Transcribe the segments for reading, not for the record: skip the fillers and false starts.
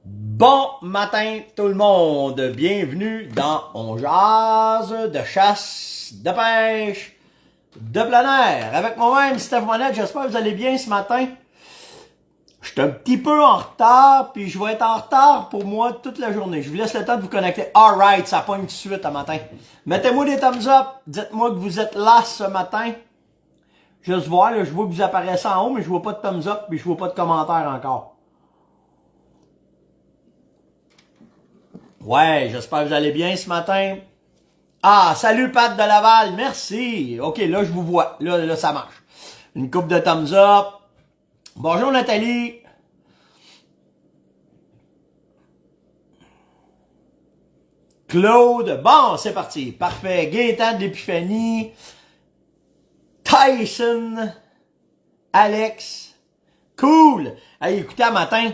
Bon matin tout le monde, bienvenue dans On jase de chasse, de pêche, de plein air. Avec moi-même, Steph Monette, j'espère que vous allez bien ce matin. Je suis un petit peu en retard, puis je vais être en retard pour moi toute la journée. Je vous laisse le temps de vous connecter. Alright, ça pogne tout de suite ce matin. Mettez-moi des thumbs up, dites-moi que vous êtes là ce matin. Juste voir, là, je vois que vous apparaissez en haut, mais je vois pas de thumbs up, puis je vois pas de commentaires encore. Ouais, j'espère que vous allez bien ce matin. Ah, salut Pat de Laval, merci. Ok, là je vous vois, là ça marche. Une coupe de thumbs up. Bonjour Nathalie. Claude, bon, c'est parti, parfait. Gaëtan de l'Épiphanie. Tyson. Alex. Cool. Hey, écoutez, à matin,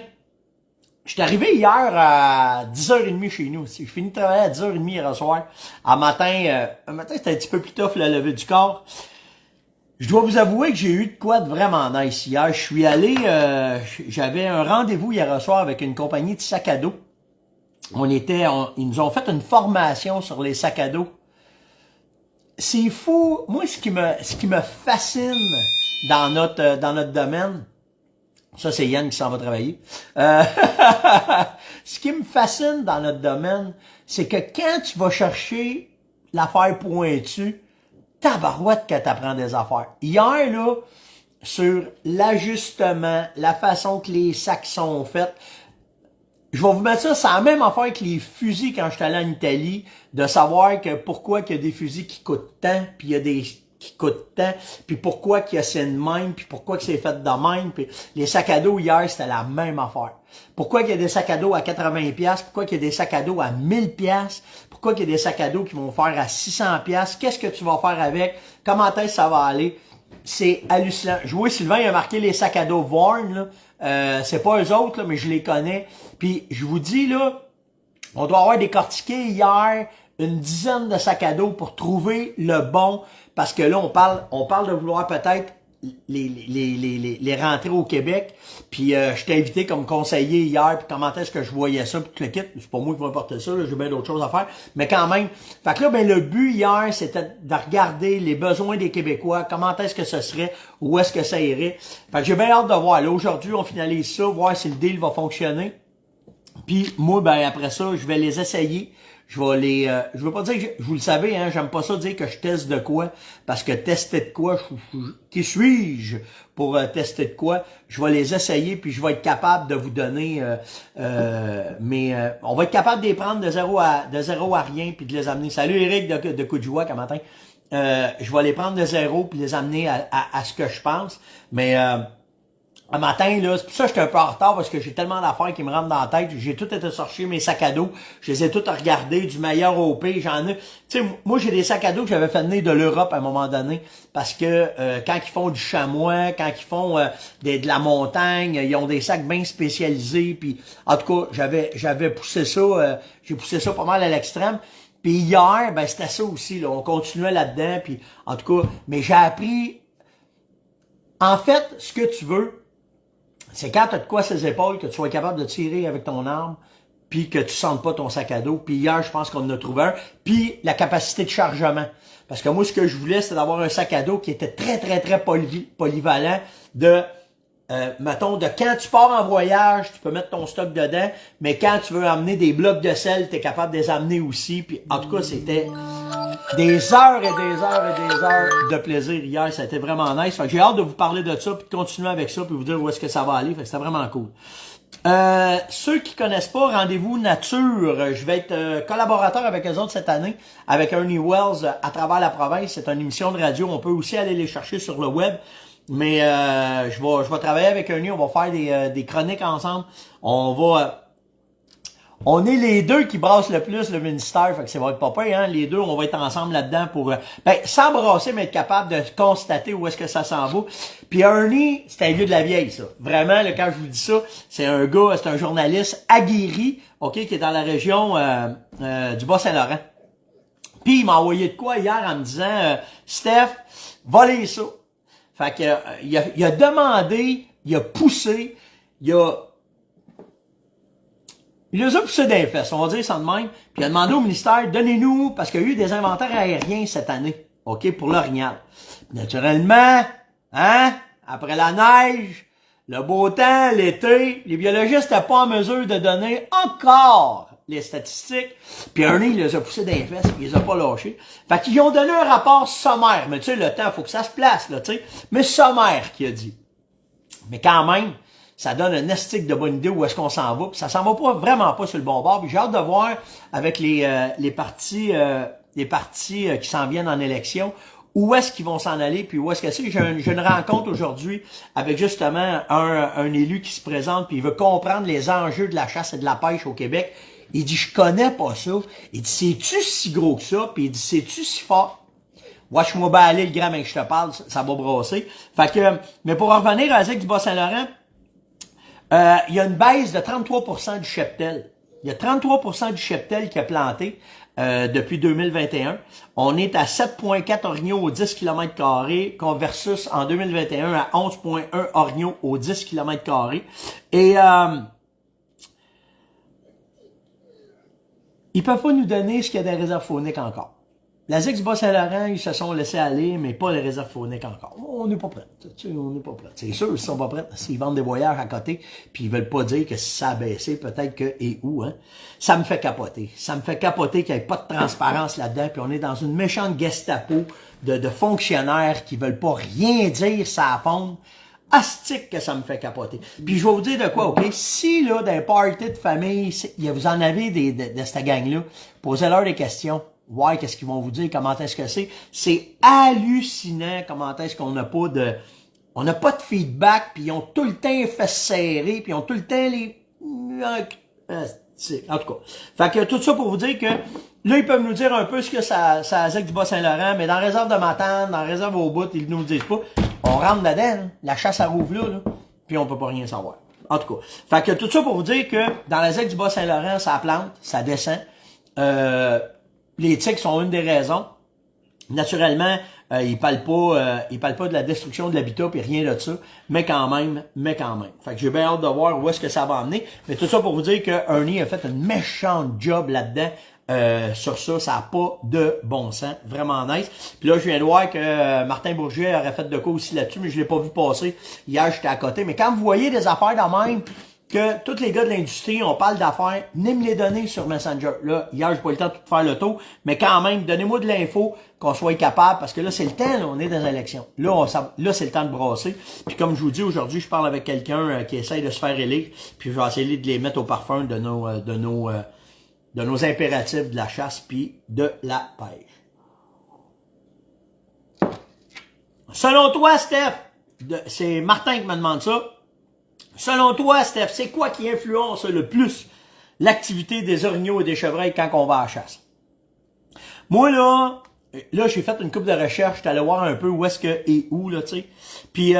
je suis arrivé hier à 10h30 chez nous. Je finis de travailler à 10h30 hier soir. Un matin c'était un petit peu plus tough le lever du corps. Je dois vous avouer que j'ai eu de quoi de vraiment nice hier. Je suis allé, j'avais un rendez-vous hier soir avec une compagnie de sacs à dos. Ils nous ont fait une formation sur les sacs à dos. C'est fou. Moi, ce qui me fascine dans notre domaine, ça, c'est Yann qui s'en va travailler. Ce qui me fascine dans notre domaine, c'est que quand tu vas chercher l'affaire pointue, tabarouette que t'apprends des affaires. Hier, là, sur l'ajustement, la façon que les sacs sont faits, je vais vous mettre ça, c'est la même affaire que les fusils quand je suis allé en Italie, de savoir que pourquoi qu'il y a des fusils qui coûtent tant, puis il y a des qui coûtent tant, puis pourquoi qu'il y a c'est de même, puis pourquoi que c'est fait de même, puis les sacs à dos hier, c'était la même affaire. Pourquoi qu'il y a des sacs à dos à 80$, pourquoi qu'il y a des sacs à dos à 1000$, pourquoi qu'il y a des sacs à dos qui vont faire à 600$, qu'est-ce que tu vas faire avec, comment est-ce que ça va aller, c'est hallucinant. Je vois Sylvain, il a marqué les sacs à dos Vorn, là. C'est pas eux autres, là, mais je les connais. Puis je vous dis, là, on doit avoir décortiqué hier une dizaine de sacs à dos pour trouver le bon. Parce que là, on parle de vouloir peut-être les rentrer au Québec. Puis je t'ai invité comme conseiller hier, puis comment est-ce que je voyais ça, puis tout le kit. C'est pas moi qui vais porter ça, j'ai bien d'autres choses à faire. Mais quand même. Fait que là, ben le but hier, c'était de regarder les besoins des Québécois, comment est-ce que ce serait, où est-ce que ça irait. Fait que j'ai bien hâte de voir. Là, aujourd'hui, on finalise ça, voir si le deal va fonctionner. Puis moi, ben après ça, je vais les essayer. Je veux pas dire que vous le savez, hein, j'aime pas ça dire que je teste de quoi, parce que tester de quoi, qui suis-je pour tester de quoi? Je vais les essayer, puis je vais être capable de vous donner, on va être capable de les prendre de zéro à rien, puis de les amener. Salut Eric de Coup de joie, comment matin. Je vais les prendre de zéro, puis les amener à ce que je pense, mais un matin, là, c'est pour ça que j'étais un peu en retard parce que j'ai tellement d'affaires qui me rentrent dans la tête. J'ai tout été chercher mes sacs à dos. Je les ai tous regardés, du meilleur au pire. J'en ai. Tu sais, moi, j'ai des sacs à dos que j'avais fait venir de l'Europe à un moment donné. Parce que quand ils font du chamois, quand ils font de la montagne, ils ont des sacs bien spécialisés. Puis, en tout cas, j'avais poussé ça, j'ai poussé ça pas mal à l'extrême. Puis hier, ben c'était ça aussi. Là, on continuait là-dedans. Puis, en tout cas, mais j'ai appris. En fait, ce que tu veux. C'est quand tu as de quoi ses épaules que tu sois capable de tirer avec ton arme, puis que tu sentes pas ton sac à dos. Puis hier, je pense qu'on en a trouvé un. Puis la capacité de chargement. Parce que moi, ce que je voulais, c'était d'avoir un sac à dos qui était très, très, très polyvalent mettons, de quand tu pars en voyage, tu peux mettre ton stock dedans, mais quand tu veux amener des blocs de sel, tu es capable de les amener aussi. Puis en tout cas, c'était des heures et des heures et des heures de plaisir hier. Ça a été vraiment nice. Fait que j'ai hâte de vous parler de ça, puis de continuer avec ça, puis vous dire où est-ce que ça va aller. Fait que c'était vraiment cool. Ceux qui connaissent pas, Rendez-vous Nature. Je vais être collaborateur avec eux autres cette année, avec Ernie Wells à travers la province. C'est une émission de radio. On peut aussi aller les chercher sur le web. Mais je vais travailler avec Ernie. On va faire des chroniques ensemble. On est les deux qui brassent le plus le ministère, fait que ça va être pas pire, hein. Les deux, on va être ensemble là-dedans pour s'embrasser, mais être capable de constater où est-ce que ça s'en va. Puis Ernie, c'est un vieux de la vieille, ça. Vraiment, là, quand je vous dis ça, c'est un gars, c'est un journaliste aguerri, ok, qui est dans la région du Bas-Saint-Laurent. Puis il m'a envoyé de quoi hier en me disant Steph, volez ça. Fait que il a demandé, il a poussé, il a Il les a poussés dans les fesses, on va dire ça de même. Puis il a demandé au ministère, donnez-nous, parce qu'il y a eu des inventaires aériens cette année, OK, pour l'Orignal. Naturellement, hein, après la neige, le beau temps, l'été, les biologistes n'étaient pas en mesure de donner encore les statistiques. Puis Ernie, il les a poussés dans les fesses, puis il les a pas lâchés. Fait qu'ils ont donné un rapport sommaire. Mais tu sais, le temps, faut que ça se place, là, tu sais. Mais sommaire, qu'il a dit. Mais quand même, ça donne un estique de bonne idée où est-ce qu'on s'en va. Puis ça s'en va pas vraiment pas sur le bon bord. Puis j'ai hâte de voir avec les partis qui s'en viennent en élection, où est-ce qu'ils vont s'en aller, puis où est-ce que c'est. J'ai une rencontre aujourd'hui avec justement un élu qui se présente, puis il veut comprendre les enjeux de la chasse et de la pêche au Québec. Il dit, je connais pas ça. Il dit, c'est-tu si gros que ça? Puis il dit, c'est-tu si fort? Watch-moi bien aller le grand mec que je te parle, ça va brasser. Fait que, mais pour en revenir à ZEC du Bas-Saint-Laurent, il y a une baisse de 33% du cheptel. Il y a 33% du cheptel qui a planté depuis 2021. On est à 7,4 orignaux au 10 km² versus en 2021 à 11,1 orignaux au 10 km². Et ils peuvent pas nous donner ce qu'il y a des réserves fauniques encore. La ZEC du Bas-Saint-Laurent, ils se sont laissés aller, mais pas les réserves fauniques encore. On n'est pas prêts. Tu sais, on n'est pas prêts. C'est sûr, ils sont pas prêts. S'ils vendent des voyages à côté, puis ils veulent pas dire que si ça a baissé, peut-être que et où, hein. Ça me fait capoter. Ça me fait capoter qu'il n'y ait pas de transparence là-dedans, puis on est dans une méchante Gestapo de fonctionnaires qui veulent pas rien dire, ça fond. Astique que ça me fait capoter. Puis je vais vous dire de quoi, OK? Si, là, dans un party de famille, vous en avez de cette gang-là, posez-leur des questions. Ouais, qu'est-ce qu'ils vont vous dire? Comment est-ce que c'est? C'est hallucinant comment est-ce qu'on n'a pas de... On n'a pas de feedback, puis ils ont tout le temps les fesses serrées, puis ils ont tout le temps les... En tout cas. Fait que tout ça pour vous dire que là, ils peuvent nous dire un peu ce que ça ZEC du Bas-Saint-Laurent, mais dans la réserve de Matane, dans la réserve au bout, ils nous le disent pas. On rentre dedans, hein? La chasse à rouvre là, puis on peut pas rien savoir. En tout cas. Fait que tout ça pour vous dire que dans la ZEC du Bas-Saint-Laurent, ça plante, ça descend. Les tiques sont une des raisons. Naturellement, ils parlent pas de la destruction de l'habitat puis rien de ça, mais quand même. Fait que j'ai bien hâte de voir où est-ce que ça va amener. Mais tout ça pour vous dire que Ernie a fait une méchante job là-dedans. Sur ça, ça n'a pas de bon sens. Vraiment nice. Puis là, je viens de voir que Martin Bourget aurait fait de quoi aussi là-dessus, mais je l'ai pas vu passer. Hier, j'étais à côté. Mais quand vous voyez des affaires de même, que tous les gars de l'industrie, on parle d'affaires, venez me les donner sur Messenger. Là, hier, j'ai pas eu le temps de tout faire le tour, mais quand même, donnez-moi de l'info, qu'on soit capable, parce que là, c'est le temps, là, on est dans les élections. Là, là, c'est le temps de brasser. Puis comme je vous dis, aujourd'hui, je parle avec quelqu'un qui essaye de se faire élire, puis je vais essayer de les mettre au parfum de nos impératifs de la chasse puis de la pêche. Selon toi, Steph, c'est Martin qui me demande ça. Selon toi, Steph, c'est quoi qui influence le plus l'activité des orignaux et des chevreuils quand on va à la chasse? Moi, là, j'ai fait une couple de recherches, j'étais allé voir un peu où est-ce que et où, là, tu sais. Puis,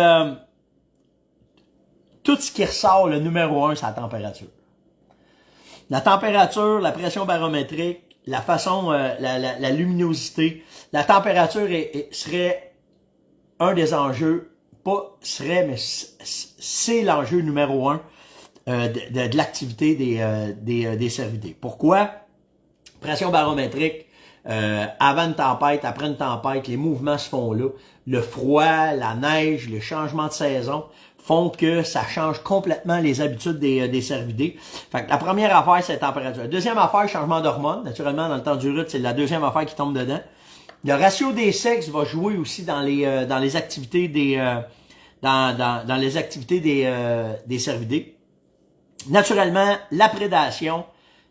tout ce qui ressort, le numéro 1, c'est la température. La température, la pression barométrique, la façon, la luminosité, la température serait un des enjeux. Pas serait, mais c'est l'enjeu numéro 1 de l'activité des cervidés. Pourquoi? Pression barométrique, avant une tempête, après une tempête, les mouvements se font là. Le froid, la neige, les changements de saison font que ça change complètement les habitudes des cervidés. Fait que la première affaire, c'est la température. La deuxième affaire, changement d'hormones. Naturellement, dans le temps du rut, c'est la deuxième affaire qui tombe dedans. Le ratio des sexes va jouer aussi dans les activités dans les activités des cervidés. Naturellement, la prédation,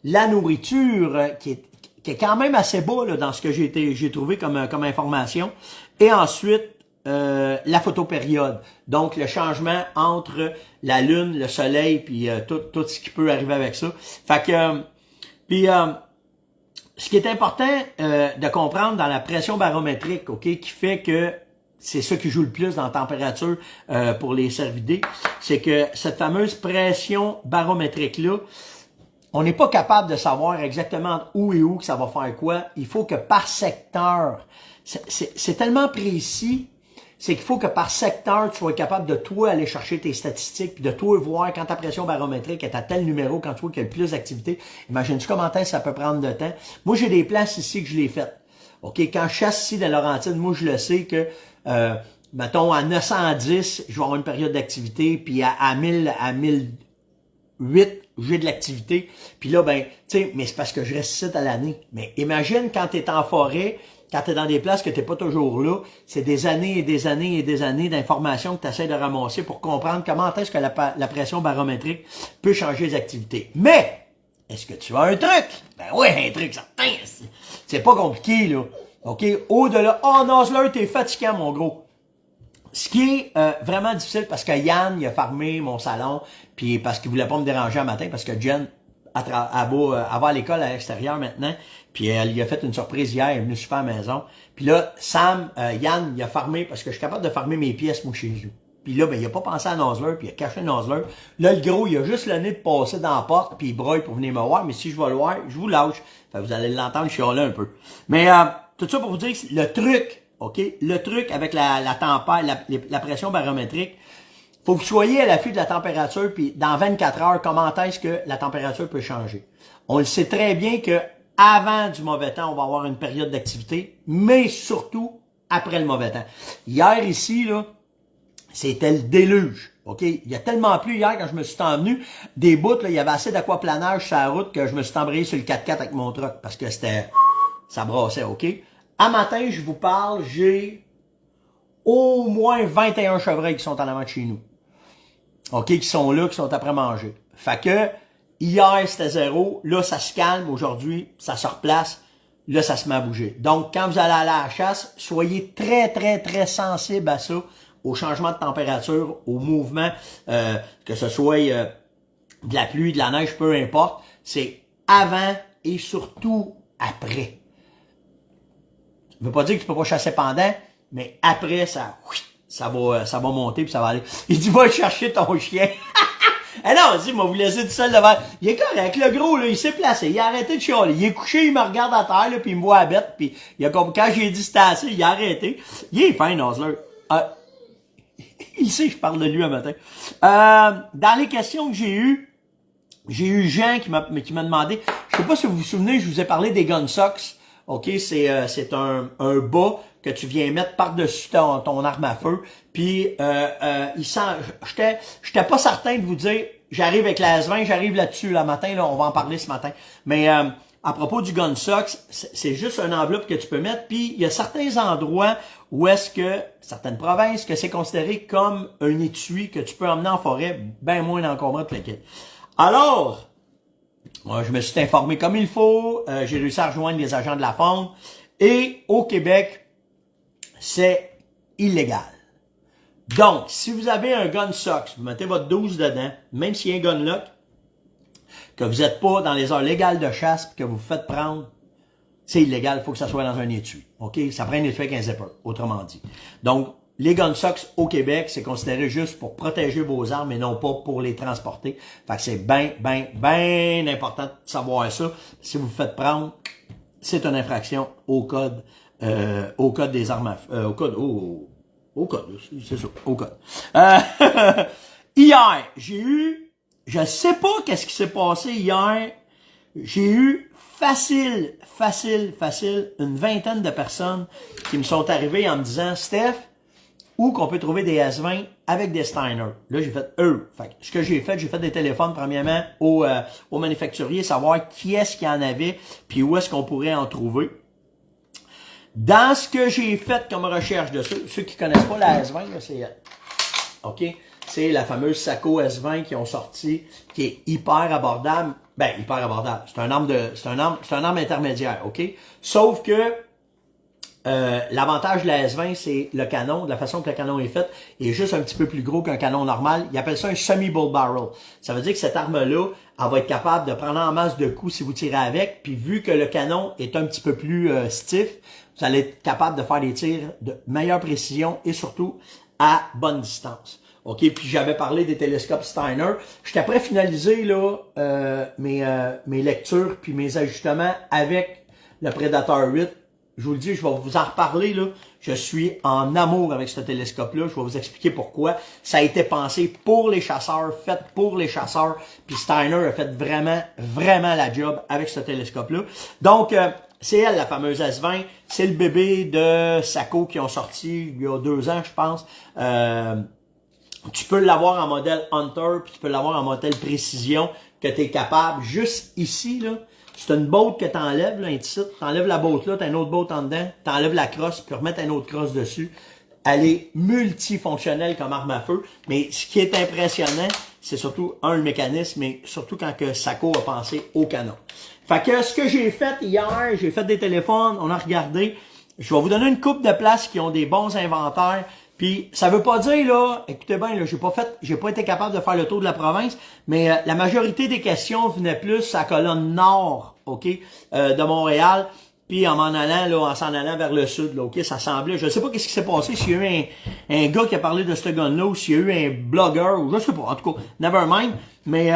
la nourriture qui est quand même assez bas là, dans ce que j'ai trouvé comme information. Et ensuite, la photopériode. Donc, le changement entre la lune, le soleil, puis tout ce qui peut arriver avec ça. Fait que, ce qui est important de comprendre dans la pression barométrique, ok, qui fait que c'est ça qui joue le plus dans la température pour les cervidés, c'est que cette fameuse pression barométrique-là, on n'est pas capable de savoir exactement où et où que ça va faire quoi. Il faut que par secteur, c'est tellement précis, c'est qu'il faut que par secteur, tu sois capable de toi aller chercher tes statistiques, puis de toi voir quand ta pression barométrique est à tel numéro, quand tu vois qu'il y a le plus d'activité. Imagine-tu comment ça peut prendre de temps? Moi, j'ai des places ici que je l'ai faites. OK, quand je chasse ici dans Laurentide, moi, je le sais que, mettons, à 910, je vais avoir une période d'activité, puis à 1008, j'ai de l'activité. Puis là, ben, tu sais, mais c'est parce que je reste ici à l'année. Mais imagine quand tu es en forêt, quand tu es dans des places que tu n'es pas toujours là, c'est des années et des années et des années d'informations que tu essaies de ramasser pour comprendre comment est-ce que la pression barométrique peut changer les activités. Mais, est-ce que tu as un truc? Ben oui, un truc certain. C'est pas compliqué, là. OK? Au-delà, oh non, là, t'es fatiguant, mon gros. Ce qui est vraiment difficile, parce que Yann, il a fermé mon salon, puis parce qu'il voulait pas me déranger un matin, parce que Jen, elle va à l'école à l'extérieur maintenant, puis elle lui a fait une surprise hier, elle est venue super à la maison. Puis là, Yann, il a fermé, parce que je suis capable de fermer mes pièces, moi, chez nous. Puis là, ben, il a pas pensé à Nozzler, puis il a caché Nozzler. Là, le gros, il a juste le nez de passer dans la porte, puis il broille pour venir me voir, mais si je vais le voir, je vous lâche. Fait que vous allez l'entendre chialer un peu. Mais tout ça pour vous dire que le truc, OK? Le truc avec la tempête, la pression barométrique, faut que vous soyez à l'affût de la température, puis dans 24 heures, comment est-ce que la température peut changer. On le sait très bien que avant du mauvais temps, on va avoir une période d'activité, mais surtout après le mauvais temps. Hier, ici, là, c'était le déluge. OK? Il y a tellement plu hier quand je me suis envenu. Des bouts, là, il y avait assez d'aquaplanage sur la route que je me suis embrayé sur le 4x4 avec mon truck parce que ça brassait, OK? À matin, je vous parle, j'ai au moins 21 chevreuils qui sont en avant de chez nous. OK? Qui sont là, qui sont après manger. Fait que, hier, c'était 0. Là, ça se calme. Aujourd'hui, ça se replace. Là, ça se met à bouger. Donc, quand vous allez aller à la chasse, soyez très, très, très sensible à ça, au changement de température, au mouvement, que ce soit de la pluie, de la neige, peu importe. C'est avant et surtout après. Ça veut pas dire que tu peux pas chasser pendant, mais après, ça va monter puis ça va aller. Il dit, va chercher ton chien. Ah non, dis, moi, vous laissez tout seul devant. Il est correct, le gros, là, il s'est placé, il a arrêté de chialer. Il est couché, il me regarde à terre, là, puis il me voit à bête, puis il a comme, quand j'ai dit c'était assez, il a arrêté. Il est fin, Nozzler. Il sait que je parle de lui un matin. Dans les questions que j'ai eues Jean qui m'a demandé, je sais pas si vous vous souvenez, je vous ai parlé des gun socks. OK, c'est un bas que tu viens mettre par-dessus ton arme à feu. Puis j'étais pas certain de vous dire, j'arrive avec la S20, j'arrive là-dessus le matin, là, on va en parler ce matin. Mais à propos du gun socks, c'est juste une enveloppe que tu peux mettre. Puis il y a certains endroits où est-ce que, certaines provinces, que c'est considéré comme un étui que tu peux emmener en forêt, bien moins encombrant que lequel. Alors, moi, je me suis informé comme il faut, j'ai réussi à rejoindre les agents de la faune, et au Québec, c'est illégal. Donc, si vous avez un gun socks, vous mettez votre 12 dedans, même s'il y a un gun lock, que vous n'êtes pas dans les heures légales de chasse, puis que vous vous faites prendre, c'est illégal, il faut que ça soit dans un étui. OK? Ça prend un étui avec un zipper, autrement dit. Donc, les gun socks au Québec, c'est considéré juste pour protéger vos armes et non pas pour les transporter. Fait que c'est bien important de savoir ça. Si vous vous faites prendre, c'est une infraction au code des armes à feu. Au code, c'est ça, au code. Hier, je sais pas qu'est-ce qui s'est passé hier. J'ai eu facile, une vingtaine de personnes qui me sont arrivées en me disant, Steph, où qu'on peut trouver des S20 avec des Steiner. Là, j'ai fait Fait que ce que j'ai fait des téléphones premièrement au manufacturier, savoir qui est-ce qu'il y en avait, puis où est-ce qu'on pourrait en trouver. Dans ce que j'ai fait comme recherche de ceux qui connaissent pas la S20, là, c'est OK, c'est la fameuse Sako S20 qui ont sorti, qui est hyper abordable. Ben, hyper abordable. C'est un arme intermédiaire, OK? Sauf que l'avantage de la S20, c'est le canon, de la façon que le canon est fait, est juste un petit peu plus gros qu'un canon normal. Ils appellent ça un semi-bull barrel. Ça veut dire que cette arme-là, elle va être capable de prendre en masse de coups si vous tirez avec, puis vu que le canon est un petit peu plus stiff, vous allez être capable de faire des tirs de meilleure précision et surtout à bonne distance. OK, puis j'avais parlé des télescopes Steiner. J'étais prêt à finaliser là, mes lectures puis mes ajustements avec le Predator 8. je vous le dis, je vais vous en reparler, là. Je suis en amour avec ce télescope-là. Je vais vous expliquer pourquoi. Ça a été pensé pour les chasseurs, fait pour les chasseurs. Puis Steiner a fait vraiment, vraiment la job avec ce télescope-là. Donc, c'est elle, la fameuse S20. C'est le bébé de Sako qui ont sorti il y a 2 ans, je pense. Tu peux l'avoir en modèle Hunter, puis tu peux l'avoir en modèle Précision, que tu es capable, juste ici, là, c'est une botte que tu enlèves, là, tu enlèves la botte là, tu as une autre botte en dedans, tu enlèves la crosse, puis remettre une autre crosse dessus. Elle est multifonctionnelle comme arme à feu, mais ce qui est impressionnant, c'est surtout, le mécanisme, mais surtout quand que Sako a pensé au canon. Fait que ce que j'ai fait hier, j'ai fait des téléphones, on a regardé. Je vais vous donner une coupe de places qui ont des bons inventaires. Puis ça veut pas dire là, écoutez bien, là, j'ai pas été capable de faire le tour de la province, mais la majorité des questions venaient plus à la colonne nord, ok, de Montréal. Puis en s'en allant vers le sud, là, ok, ça semblait, je sais pas qu'est-ce qui s'est passé, s'il y a eu un gars qui a parlé de ce gun-là, ou s'il y a eu un blogueur, ou je sais pas, en tout cas, never mind, mais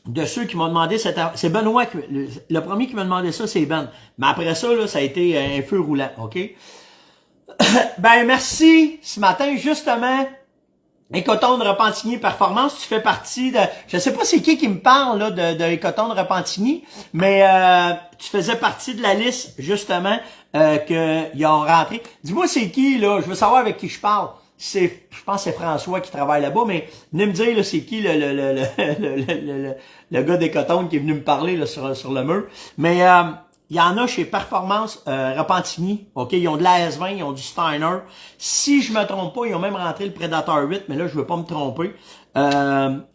de ceux qui m'ont demandé, c'est Benoît, le premier qui m'a demandé ça, c'est Ben. Mais après ça, là, ça a été un feu roulant, ok? Ben, merci, ce matin, justement, Écoton de Repentigny Performance, tu fais partie de, je sais pas c'est qui me parle, là, de Écoton de Repentigny, mais, tu faisais partie de la liste, justement, qu'ils ont rentré. Dis-moi c'est qui, là, je veux savoir avec qui je parle. Je pense que c'est François qui travaille là-bas, mais venez me dire, là, c'est qui le gars d'Écoton qui est venu me parler, là, sur le mur. Mais, il y en a chez Performance Repentigny, ok, ils ont de la S20, ils ont du Steiner. Si je me trompe pas, ils ont même rentré le Predator 8, mais là je veux pas me tromper.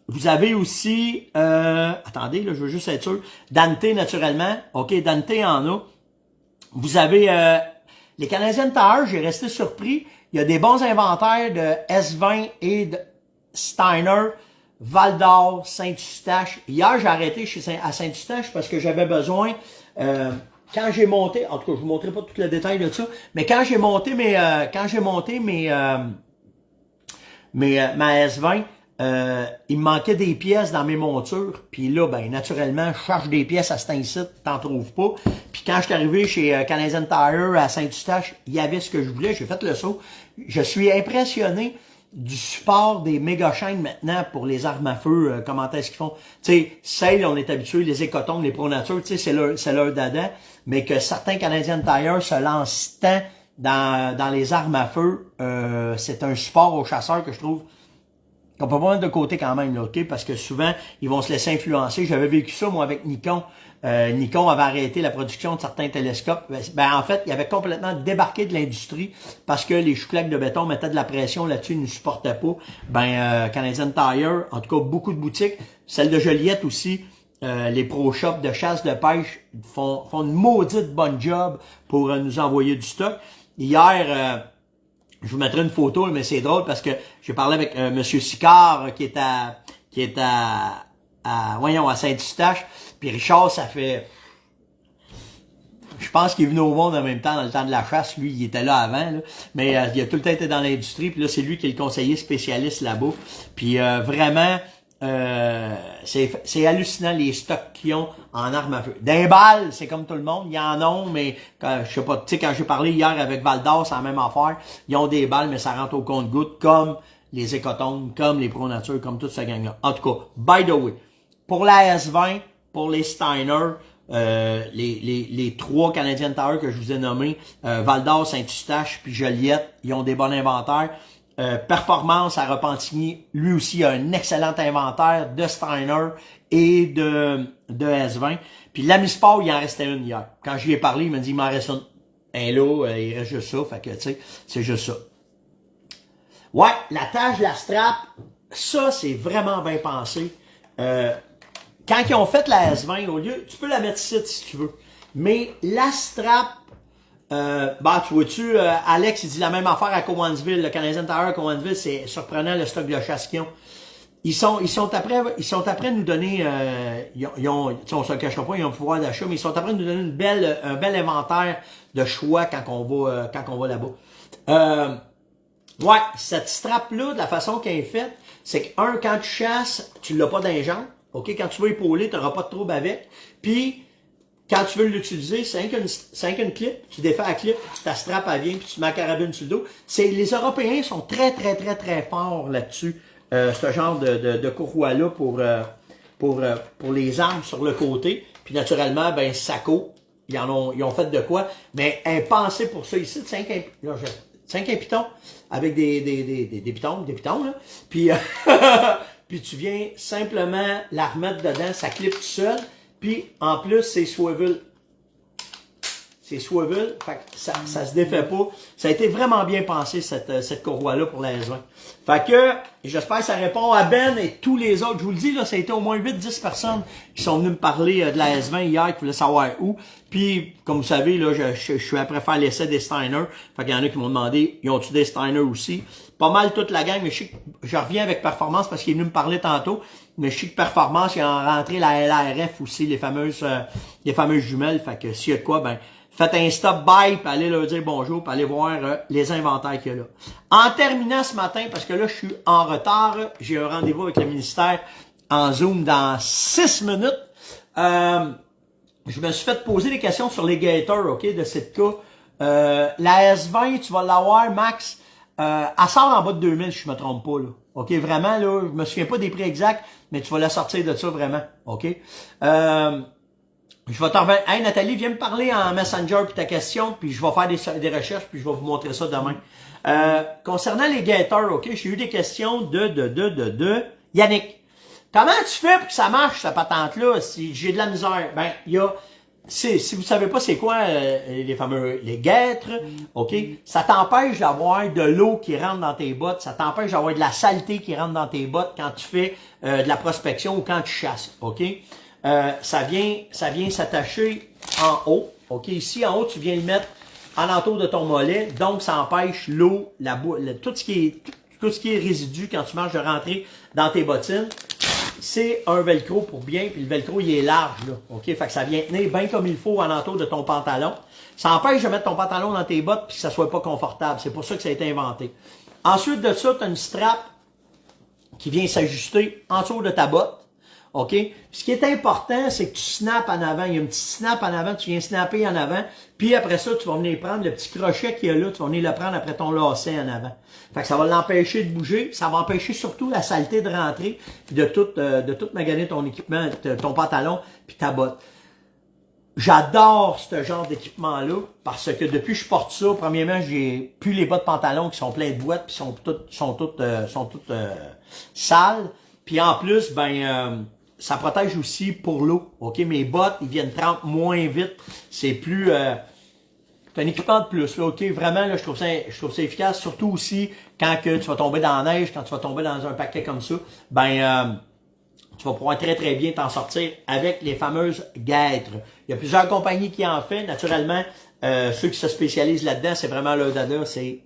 Vous avez aussi, attendez, là je veux juste être sûr, Dante naturellement, ok, Dante en a. Vous avez les Canadiens Tire, j'ai resté surpris. Il y a des bons inventaires de S20 et de Steiner. Val-d'Or, Saint-Eustache. Hier, j'ai arrêté à Saint-Eustache parce que j'avais besoin, quand j'ai monté, en tout cas, je vous montrerai pas tout le détail de ça, mais quand j'ai monté ma S20, il me manquait des pièces dans mes montures. Puis là, ben, naturellement, je cherche des pièces à cet incite, t'en trouves pas. Puis quand je suis arrivé chez Canadian Tire à Saint-Eustache, il y avait ce que je voulais, j'ai fait le saut. Je suis impressionné du support des méga chaînes maintenant pour les armes à feu, comment est-ce qu'ils font. Tu sais, celles, on est habitué, les Écotons, les Pro Nature, tu sais, c'est leur dada, mais que certains Canadian Tire se lancent tant dans les armes à feu, c'est un support aux chasseurs que je trouve qu'on peut pas mettre de côté quand même, là, ok? Parce que souvent, ils vont se laisser influencer. J'avais vécu ça, moi, avec Nikon. Nikon avait arrêté la production de certains télescopes. Ben, en fait, il avait complètement débarqué de l'industrie parce que les chouclaques de béton mettaient de la pression là-dessus, ils ne supportaient pas. Ben, Canadian Tire, en tout cas, beaucoup de boutiques. Celle de Joliette aussi. Les pro shops de chasse de pêche font une maudite bonne job pour nous envoyer du stock. Hier, je vous mettrai une photo, mais c'est drôle parce que j'ai parlé avec Monsieur Sicard qui est à Saint-Eustache. Puis Richard, ça fait, je pense qu'il est venu au monde en même temps, dans le temps de la chasse. Lui, il était là avant, là. Mais il a tout le temps été dans l'industrie. Puis là, c'est lui qui est le conseiller spécialiste là-bas. Puis vraiment, c'est hallucinant les stocks qu'ils ont en armes à feu. D'un balles, c'est comme tout le monde, ils en ont, mais je sais pas, tu sais, quand j'ai parlé hier avec Val d'Or, c'est la même affaire. Ils ont des balles, mais ça rentre au compte-gouttes, comme les Écotones, comme les Pro Nature, comme toute cette gang-là. En tout cas, by the way, pour la S20, pour les Steiner, les 3 Canadian Tire que je vous ai nommés, Val d'Or, Saint-Eustache, puis Joliette, ils ont des bons inventaires. Performance à Repentigny, lui aussi a un excellent inventaire de Steiner et de S20. Puis l'Amisport, il en restait une hier. Quand je lui ai parlé, il m'a dit il m'en reste une. Et là, il reste juste ça, fait que tu sais, c'est juste ça. Ouais, la tâche, la strap, ça c'est vraiment bien pensé. Quand ils ont fait la S20 au lieu, tu peux la mettre ici si tu veux. Mais la strap, tu vois-tu, Alex, il dit la même affaire à Cowansville, le Canadian Tire à Cowansville, c'est surprenant le stock de chasse qu'ils ont. Ils sont après nous donner, on se le cachera pas, ils ont le pouvoir d'achat, mais ils sont après nous donner un bel inventaire de choix quand on va là-bas. Ouais, cette strap-là, de la façon qu'elle est faite, c'est que, quand tu chasses, tu l'as pas dans les jambes. OK, quand tu vas épauler, tu n'auras pas de trouble avec. Puis, Quand tu veux l'utiliser, c'est qu'une clip, tu défais la clip, ta strap, elle vient, puis tu mets la carabine sur le dos. Les Européens sont très, très, très, très forts là-dessus, ce genre de courroie-là pour les armes sur le côté. Puis naturellement, ben, Sako, ils ont fait de quoi, mais impensé pour ça ici, 5 pitons, avec des pitons, là. Puis, puis tu viens simplement la remettre dedans, ça clip tout seul. Puis, en plus, c'est swivel. C'est swivel, fait que ça se défait pas. Ça a été vraiment bien pensé, cette courroie-là pour la S20. Fait que, j'espère que ça répond à Ben et tous les autres. Je vous le dis, là, ça a été au moins 8-10 personnes qui sont venues me parler de la S20 hier, qui voulaient savoir où. Puis, comme vous savez, là, je suis après faire l'essai des Steiner. Fait qu'il y en a qui m'ont demandé, ils ont-tu des Steiner aussi? Pas mal toute la gang, mais je reviens avec Performance parce qu'il est venu me parler tantôt. Mais je sais que Performance, ils ont rentré la LRF aussi, les fameuses jumelles. Fait que s'il y a de quoi, ben, faites un stop by, puis allez leur dire bonjour, puis allez voir les inventaires qu'il y a là. En terminant ce matin, parce que là, je suis en retard, j'ai un rendez-vous avec le ministère en Zoom dans 6 minutes. Je me suis fait poser des questions sur les Gators, OK, de Sitka. La S20, tu vas l'avoir, Max, elle sort en bas de 2000, si je me trompe pas, là. OK, vraiment, là, je me souviens pas des prix exacts, mais tu vas la sortir de ça, vraiment. OK? Je vais t'en revenir. Hey, Nathalie, viens me parler en Messenger puis ta question, puis je vais faire des recherches, puis je vais vous montrer ça demain. Concernant les Gators, OK, j'ai eu des questions de Yannick. Comment tu fais pour que ça marche, cette patente-là, si j'ai de la misère? Ben, il y a... Si vous savez pas c'est quoi les guêtres, OK, ça t'empêche d'avoir de l'eau qui rentre dans tes bottes, ça t'empêche d'avoir de la saleté qui rentre dans tes bottes quand tu fais de la prospection ou quand tu chasses, OK? Ça vient s'attacher en haut, OK? Ici, en haut, tu viens le mettre en entour de ton mollet, donc ça empêche l'eau, tout ce qui est résidu quand tu marches de rentrer dans tes bottines. C'est un velcro pour bien, puis le velcro, il est large, là, OK? Fait que ça vient tenir bien comme il faut en entour de ton pantalon. Ça empêche de mettre ton pantalon dans tes bottes puis que ça soit pas confortable. C'est pour ça que ça a été inventé. Ensuite de ça, tu as une strap qui vient s'ajuster en dessous de ta botte. OK? Puis ce qui est important, c'est que tu snaps en avant. Il y a un petit snap en avant, tu viens snapper en avant. Puis après ça, tu vas venir prendre le petit crochet qu'il y a là, tu vas venir le prendre après ton lacet en avant. Fait que ça va l'empêcher de bouger. Ça va empêcher surtout la saleté de rentrer, puis de tout maganer ton équipement, ton pantalon, puis ta botte. J'adore ce genre d'équipement-là, parce que depuis que je porte ça, premièrement, j'ai plus les bottes pantalon qui sont pleins de boîtes, puis sont toutes sales. Puis en plus, ça protège aussi pour l'eau. OK, mes bottes, ils viennent tremper moins vite. C'est plus... c'est un équipement de plus. Là, OK, vraiment, là, je trouve ça efficace. Surtout aussi quand que tu vas tomber dans la neige, quand tu vas tomber dans un paquet comme ça. Tu vas pouvoir très, très bien t'en sortir avec les fameuses guêtres. Il y a plusieurs compagnies qui en font. Naturellement, ceux qui se spécialisent là-dedans, c'est vraiment le Dada, c'est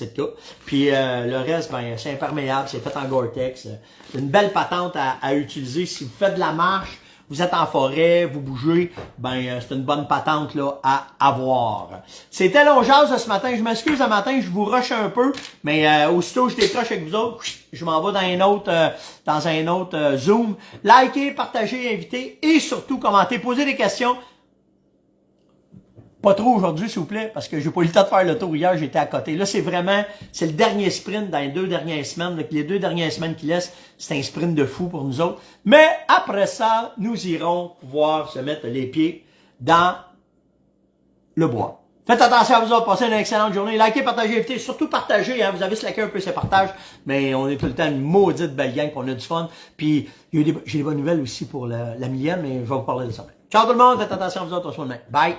le cas. Puis le reste, c'est imperméable, c'est fait en Gore-Tex. C'est une belle patente à utiliser. Si vous faites de la marche, vous êtes en forêt, vous bougez, c'est une bonne patente là à avoir. C'était l'ongeance de ce matin. Je m'excuse ce matin, je vous rush un peu, mais aussitôt je décroche avec vous autres, je m'en vais dans un autre Zoom. Likez, partagez, invitez et surtout commentez, posez des questions. Pas trop aujourd'hui, s'il vous plaît, parce que j'ai pas eu le temps de faire le tour hier, j'étais à côté. Là, c'est le dernier sprint dans les 2 dernières semaines. Donc, les 2 dernières semaines qui laissent, c'est un sprint de fou pour nous autres. Mais après ça, nous irons pouvoir se mettre les pieds dans le bois. Faites attention à vous autres, passez une excellente journée. Likez, partagez, invitez, surtout partagez, hein. Vous avez slacké un peu ces partages, mais on est tout le temps une maudite belle gang, qu'on a du fun. Puis, j'ai des bonnes nouvelles aussi pour la millième, mais je vais vous parler de ça. Ciao tout le monde, faites attention à vous autres, on se voit demain. Bye!